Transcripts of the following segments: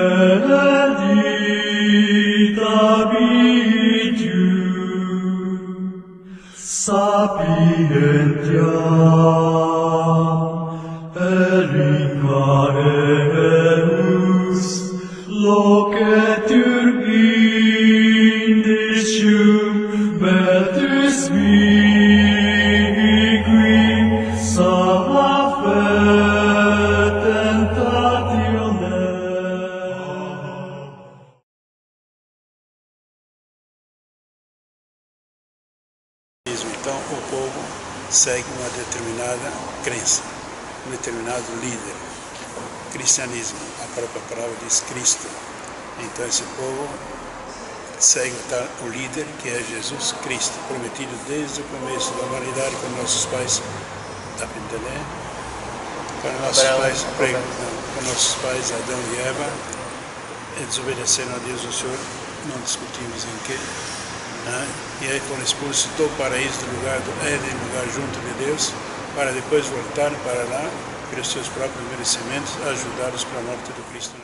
benedicta vidiu, sapientia, Elicarus, loquetur indicium, beatus vigui, salve tentatione. Então, o povo segue uma determinada crença, um determinado líder. Cristianismo, a própria palavra diz Cristo. Então, esse povo segue o líder que é Jesus Cristo, prometido desde o começo da humanidade com nossos pais, com nossos pais Adão e Eva. Eles desobedeceram a Deus, o Senhor, não discutimos em que. E aí foram expulsos do paraíso, do lugar do Éden, lugar junto de Deus, para depois voltar para lá, pelos seus próprios merecimentos, ajudados para a morte do Cristo.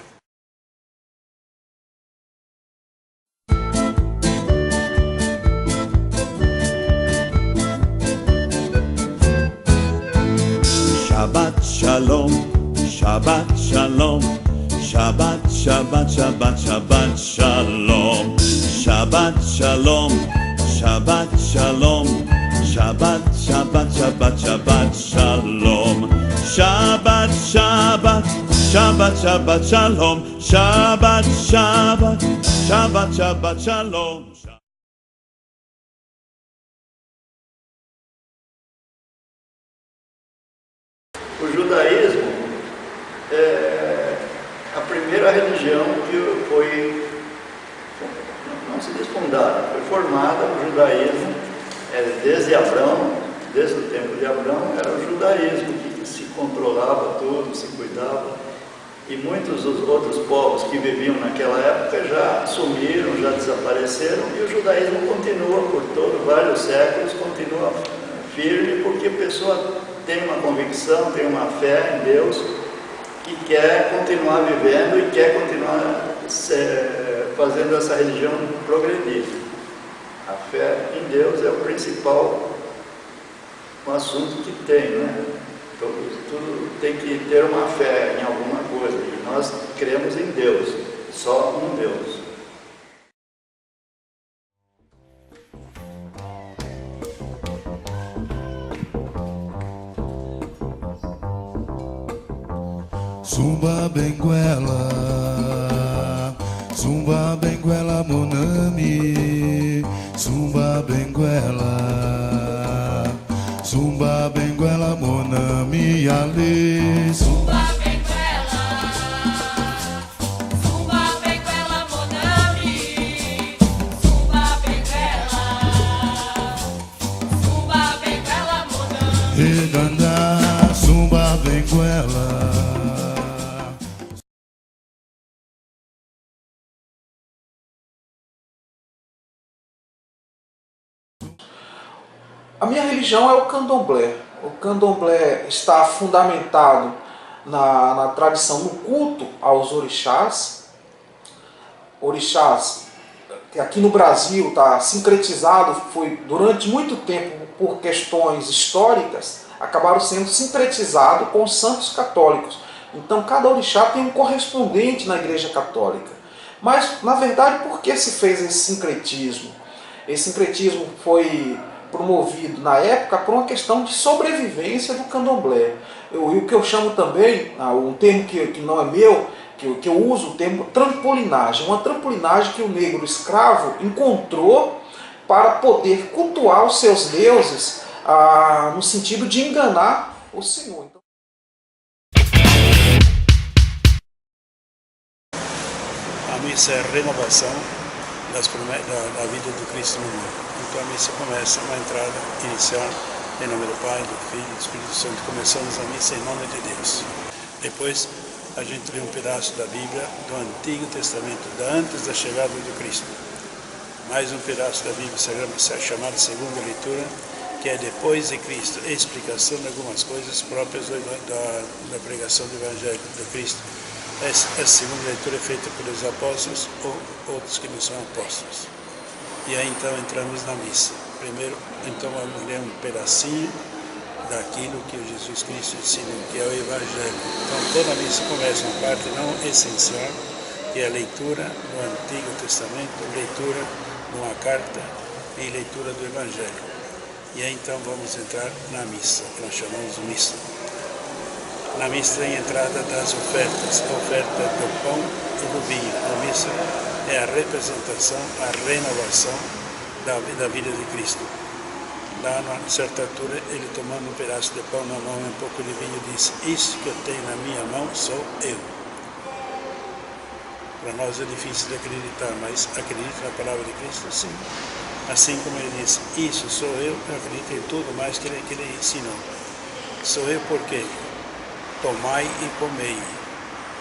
Shabbat Shalom, Shabbat Shalom, Shabbat, Shabbat, Shabbat, Shabbat Shalom, Shabbat Shalom, Shabbat Shalom, Shabbat, Shabbat, Shabbat, Shabbat Shalom, Shabbat, Shabbat, Shabbat, Shabbat Shalom, Shabbat, Shabbat, Shabbat, Shabbat Shalom. O judaísmo é a primeira religião que foi, não se diz fundada, foi formada. O judaísmo, desde Abraão, desde o tempo de Abraão, era o judaísmo que se controlava tudo, se cuidava. E muitos dos outros povos que viviam naquela época já sumiram, já desapareceram, e o judaísmo continua por vários séculos, continua firme, porque a pessoa tem uma convicção, tem uma fé em Deus e quer continuar vivendo e quer continuar fazendo essa religião progredir. A fé em Deus é o principal assunto que tem, né? Tudo tem que ter uma fé em alguma coisa, e nós cremos em Deus, só um Deus. Zumba benguela monami, zumba benguela monami ali. Zumba benguela monami, zumba benguela monami. Eganda, zumba benguela. A minha religião é o candomblé. O candomblé está fundamentado na tradição, no culto aos orixás. Orixás que aqui no Brasil está sincretizado, foi durante muito tempo, por questões históricas, acabaram sendo sincretizados com os santos católicos. Então cada orixá tem um correspondente na Igreja Católica. Mas, na verdade, por que se fez esse sincretismo? Esse sincretismo foi promovido na época por uma questão de sobrevivência do candomblé. E o que eu chamo também, um termo que não é meu, que eu uso o termo trampolinagem. Uma trampolinagem que o negro escravo encontrou para poder cultuar os seus deuses, no sentido de enganar o Senhor. A missa é a renovação da vida do Cristo no mundo. Então a missa começa uma entrada inicial em nome do Pai, do Filho e do Espírito Santo. Começamos a missa em nome de Deus. Depois a gente lê um pedaço da Bíblia do Antigo Testamento, antes da chegada do Cristo. Mais um pedaço da Bíblia chamada Segunda Leitura, que é depois de Cristo, explicação de algumas coisas próprias da pregação do Evangelho de Cristo. A segunda leitura é feita pelos apóstolos ou outros que não são apóstolos. E aí então entramos na missa. Primeiro, então vamos ler um pedacinho daquilo que o Jesus Cristo ensinou, que é o Evangelho. Então toda a missa começa uma parte não essencial, que é a leitura do Antigo Testamento, leitura de uma carta e leitura do Evangelho. E aí então vamos entrar na missa, que nós chamamos de missa. Na missa tem a entrada das ofertas, a oferta do pão e do vinho. A missa é a representação, a renovação da vida de Cristo. Lá, a certa altura, ele tomando um pedaço de pão na mão e um pouco de vinho, disse: "Isso que eu tenho na minha mão sou eu." Para nós é difícil de acreditar, mas acredito na palavra de Cristo, sim. Assim como ele disse: "Isso sou eu acredito em tudo mais que ele ensinou." Sou eu porque tomai e comei.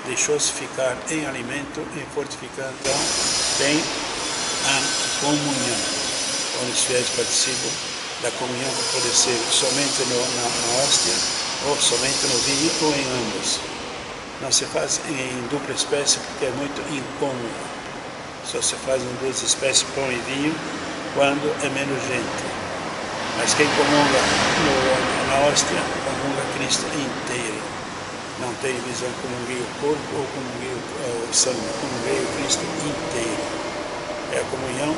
Deixou-se ficar em alimento e fortificando. Então, tem a comunhão, onde os fiéis participam da comunhão, que pode ser somente na hóstia, ou somente no vinho, ou em ambos. Não se faz em dupla espécie porque é muito incômodo. Só se faz em duas espécies, pão e vinho, quando é menos gente. Mas quem comunga na hóstia, comunga Cristo inteiro. Não tem divisão, comunguei o corpo ou comunguei o sangue, comunguei o Cristo inteiro. É a comunhão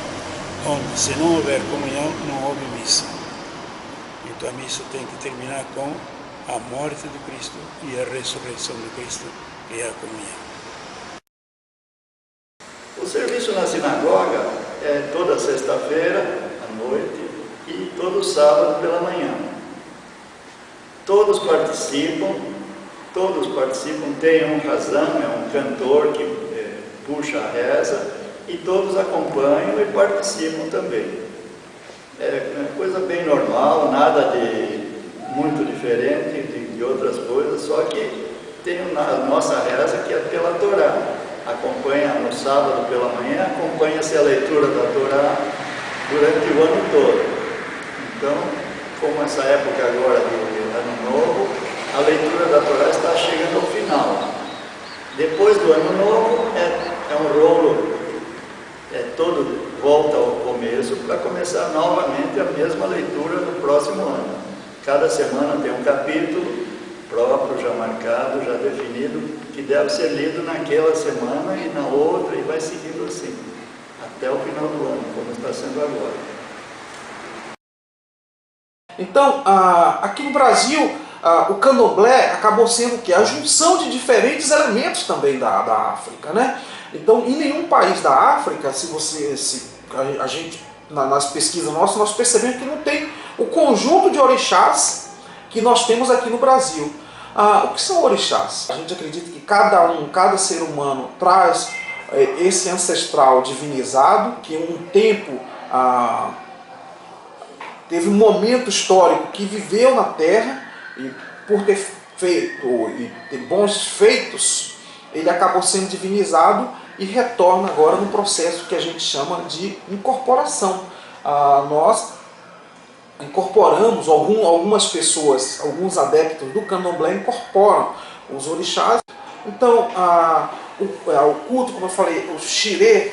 onde, se não houver comunhão, não houve missa. Então a missa tem que terminar com a morte de Cristo e a ressurreição de Cristo, que é a comunhão. O serviço na sinagoga é toda sexta-feira à noite e todo sábado pela manhã. Todos participam, tem um razão, é um cantor que puxa a reza, e todos acompanham e participam também. É uma coisa bem normal, nada de muito diferente de outras coisas, só que tem a nossa reza que é pela Torá. Acompanha no sábado pela manhã, acompanha-se a leitura da Torá durante o ano todo. Então, como essa época agora de Ano Novo, a leitura da Torá está chegando ao final. Depois do Ano Novo, é um rolo, todo volta ao começo para começar novamente a mesma leitura no próximo ano. Cada semana tem um capítulo próprio, já marcado, já definido, que deve ser lido naquela semana e na outra, e vai seguindo assim, até o final do ano, como está sendo agora. Então, aqui no Brasil, o candomblé acabou sendo o quê? A junção de diferentes elementos também da África, né? Então, em nenhum país da África, a gente, nas pesquisas nossas, nós percebemos que não tem o conjunto de orixás que nós temos aqui no Brasil. O que são orixás? A gente acredita que cada ser humano traz esse ancestral divinizado, que em um tempo teve um momento histórico que viveu na Terra, e por ter feito e ter bons feitos, ele acabou sendo divinizado e retorna agora no processo que a gente chama de incorporação. Nós incorporamos, algumas pessoas, alguns adeptos do candomblé incorporam os orixás. Então, o culto, como eu falei, o xirê,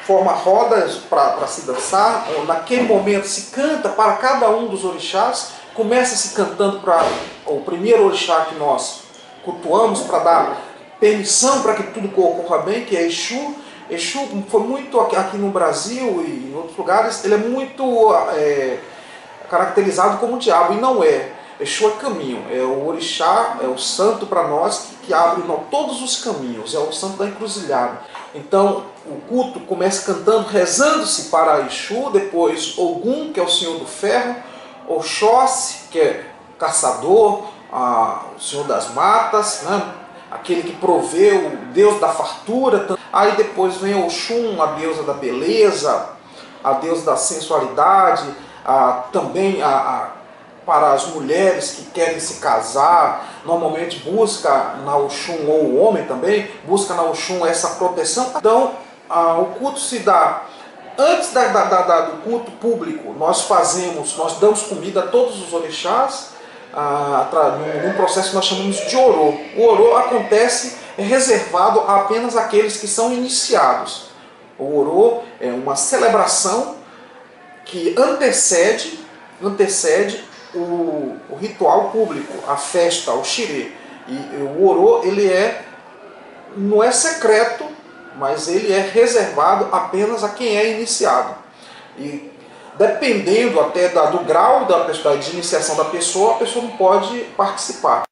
forma rodas para se dançar. Naquele momento se canta para cada um dos orixás, começa se cantando para o primeiro orixá que nós cultuamos, para dar permissão para que tudo ocorra bem, que é Exu. Exu foi muito aqui no Brasil e em outros lugares, ele é muito caracterizado como diabo, e não é. Exu é caminho, é o orixá, é o santo para nós que abre todos os caminhos, é o santo da encruzilhada. Então o culto começa cantando, rezando-se para Exu, depois Ogum, que é o senhor do ferro, Oxóssi, que é caçador, o senhor das matas, né? Aquele que proveu, o deus da fartura. Aí depois vem Oxum, a deusa da beleza, a deusa da sensualidade, também para as mulheres que querem se casar, normalmente busca na Oxum, ou o homem também, busca na Oxum essa proteção. Então, o culto se dá, antes do culto público, nós damos comida a todos os orixás, num processo que nós chamamos de orô. O orô é reservado apenas àqueles que são iniciados. O orô é uma celebração que antecede o ritual público, a festa, o xirê. E o orô não é secreto, mas ele é reservado apenas a quem é iniciado. E dependendo até do grau de iniciação da pessoa, a pessoa não pode participar.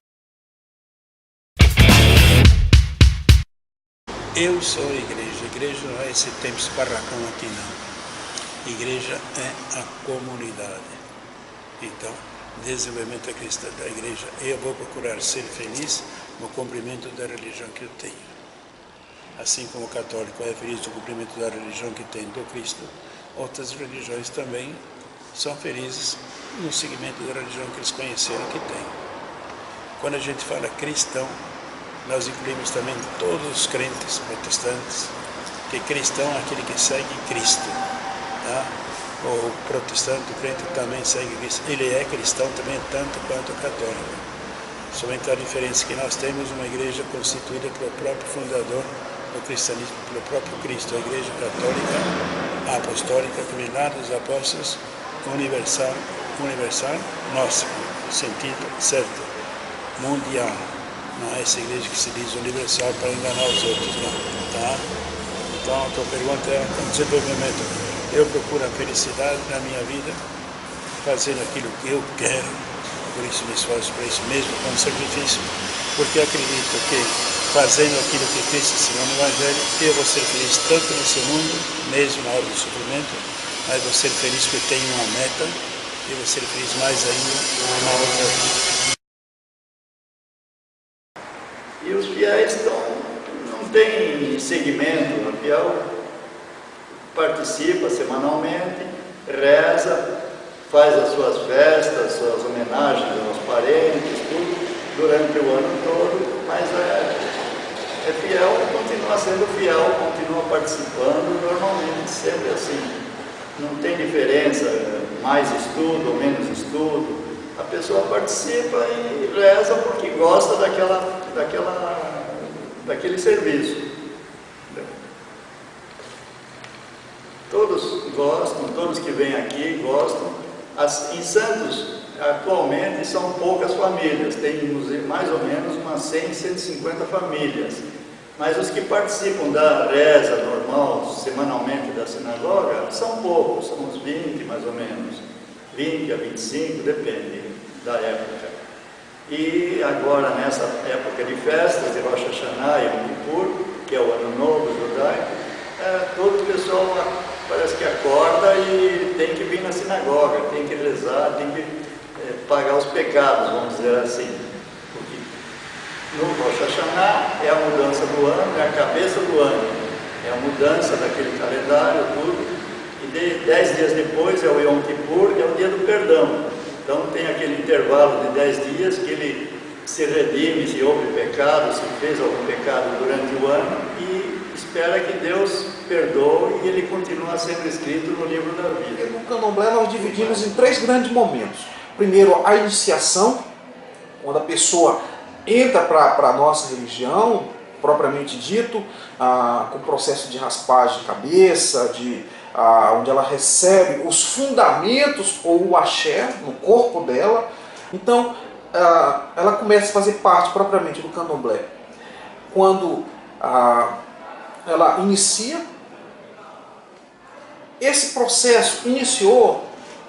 Eu sou a igreja. A igreja não é esse templo, esse barracão aqui, não. Igreja é a comunidade. Então, desenvolvimento cristão da igreja, eu vou procurar ser feliz no cumprimento da religião que eu tenho. Assim como o católico é feliz no cumprimento da religião que tem do Cristo, outras religiões também são felizes no seguimento da religião que eles conheceram que tem. Quando a gente fala cristão, nós incluímos também todos os crentes protestantes, que cristão é aquele que segue Cristo. Tá? O protestante, o crente também segue Cristo. Ele é cristão também, tanto quanto católico. Somente a diferença é que nós temos uma igreja constituída pelo próprio fundador do cristianismo, pelo próprio Cristo, a igreja católica, apostólica, que vem lá dos apóstolos, universal, nossa, no sentido certo, mundial. Não é essa igreja que se diz universal para enganar os outros, não. Tá? Então a tua pergunta é o desenvolvimento. Eu procuro a felicidade na minha vida, fazendo aquilo que eu quero, por isso me esforço para isso mesmo, com sacrifício, porque acredito que fazendo aquilo que Cristo ensinou no Evangelho, eu vou ser feliz tanto nesse mundo, mesmo na hora do sofrimento, mas vou ser feliz porque tenho uma meta, e vou ser feliz mais ainda na outra vida. E os fiéis não têm segmento, o fiel participa semanalmente, reza, faz as suas festas, suas homenagens aos parentes, tudo, durante o ano todo, mas é fiel, continua sendo fiel, continua participando, normalmente sempre assim. Não tem diferença, mais estudo ou menos estudo. A pessoa participa e reza porque gosta daquele serviço. Todos gostam, todos que vêm aqui gostam. Em Santos, atualmente, são poucas famílias, tem mais ou menos umas 100, 150 famílias. Mas os que participam da reza normal, semanalmente da sinagoga, são poucos, são uns 20 mais ou menos. 20 a 25, depende da época. E agora, nessa época de festas, de Rosh Hashanah e Yom Kippur, que é o Ano Novo judaico, todo o pessoal parece que acorda e tem que vir na sinagoga, tem que rezar, tem que pagar os pecados, vamos dizer assim. Porque no Rosh Hashanah é a mudança do ano, é a cabeça do ano, é a mudança daquele calendário, tudo. E 10 dias depois é o Yom Kippur, é o dia do perdão. Então tem aquele intervalo de 10 dias que ele se redime, se houve pecado, se fez algum pecado durante o ano e espera que Deus perdoe e ele continua sendo escrito no livro da vida. No Candomblé nós dividimos em 3 grandes momentos. Primeiro, a iniciação, quando a pessoa entra para a nossa religião, propriamente dito, com o processo de raspagem de cabeça, onde ela recebe os fundamentos ou o axé no corpo dela. Então, ela começa a fazer parte propriamente do candomblé. Quando ela inicia, esse processo iniciou,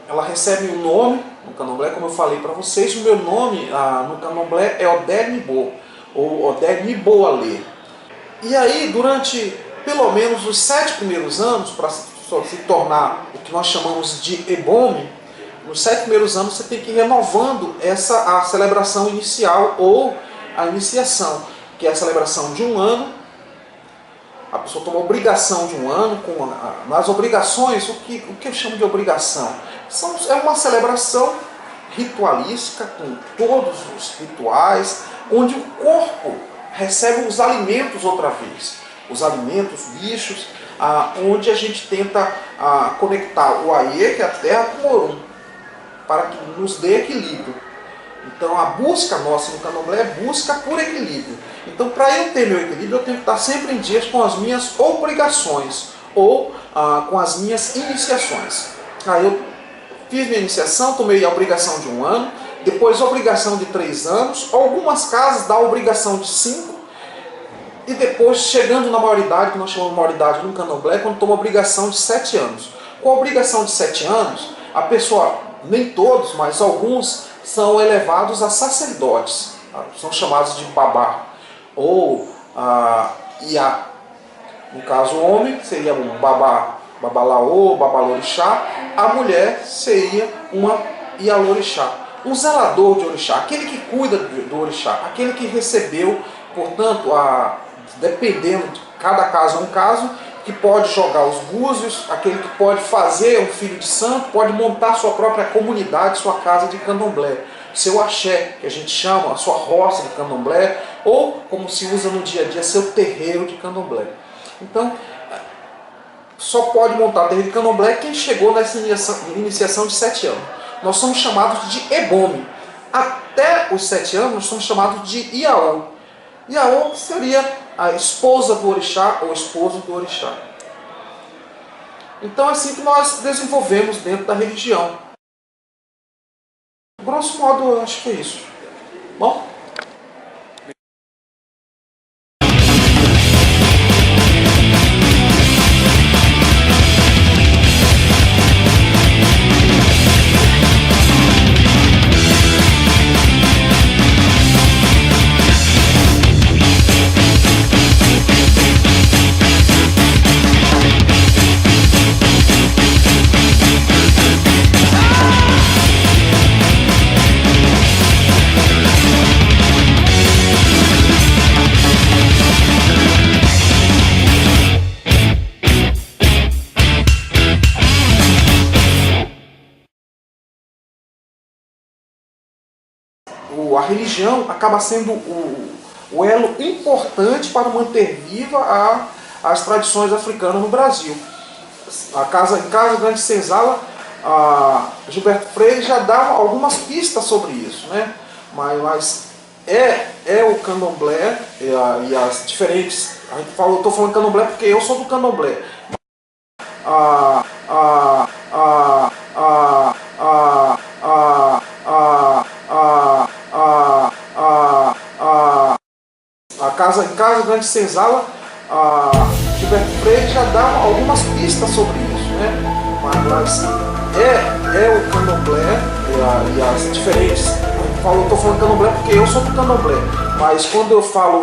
ela recebe um nome no candomblé, como eu falei para vocês. O meu nome no candomblé é Odé Nibo, ou Odé Niboalê. E aí, durante pelo menos os 7 primeiros anos, para se tornar o que nós chamamos de Ebome, nos 7 primeiros anos você tem que ir renovando a celebração inicial ou a iniciação, que é a celebração de um ano. A pessoa toma a obrigação de um ano. Nas obrigações, o que eu chamo de obrigação? É uma celebração ritualística, com todos os rituais, onde o corpo recebe os alimentos outra vez. Os alimentos, bichos, onde a gente tenta conectar o Aie, que é a terra, com o Orum, para que nos dê equilíbrio. Então a busca nossa no candomblé é busca por equilíbrio. Então para eu ter meu equilíbrio eu tenho que estar sempre em dias com as minhas obrigações ou com as minhas iniciações. Aí eu fiz minha iniciação, tomei a obrigação de 1 ano, depois a obrigação de 3 anos, algumas casas dá a obrigação de 5, e depois chegando na maioridade, que nós chamamos de maioridade no candomblé, quando toma a obrigação de 7 anos. Com a obrigação de 7 anos, a pessoa, nem todos, mas alguns, são elevados a sacerdotes, são chamados de babá, ou iá. No caso, o homem seria um babá, babalaô, babalorixá, a mulher seria uma ialorixá. Um zelador de orixá, aquele que cuida do orixá, aquele que recebeu, portanto, dependendo de cada caso é um caso, que pode jogar os búzios, aquele que pode fazer um filho de santo, pode montar sua própria comunidade, sua casa de candomblé, seu axé, que a gente chama, a sua roça de candomblé, ou, como se usa no dia a dia, seu terreiro de candomblé. Então, só pode montar terreiro de candomblé quem chegou nessa iniciação de 7 anos. Nós somos chamados de ebome. Até os 7 anos, nós somos chamados de iaô. Iaô seria a esposa do orixá ou esposo do orixá. Então é assim que nós desenvolvemos dentro da religião. Grosso modo, eu acho que é isso. Bom? A religião acaba sendo o elo importante para manter viva as tradições africanas no Brasil. Em Casa Grande Senzala, Gilberto Freire já dá algumas pistas sobre isso, né? Mas é o candomblé e as diferentes... Eu estou falando candomblé porque eu sou do candomblé. Em Casa Grande Senzala, Gilberto Freire já dá algumas pistas sobre isso, né? Mas é o candomblé e as diferentes... Eu estou falando candomblé porque eu sou do candomblé, mas quando eu falo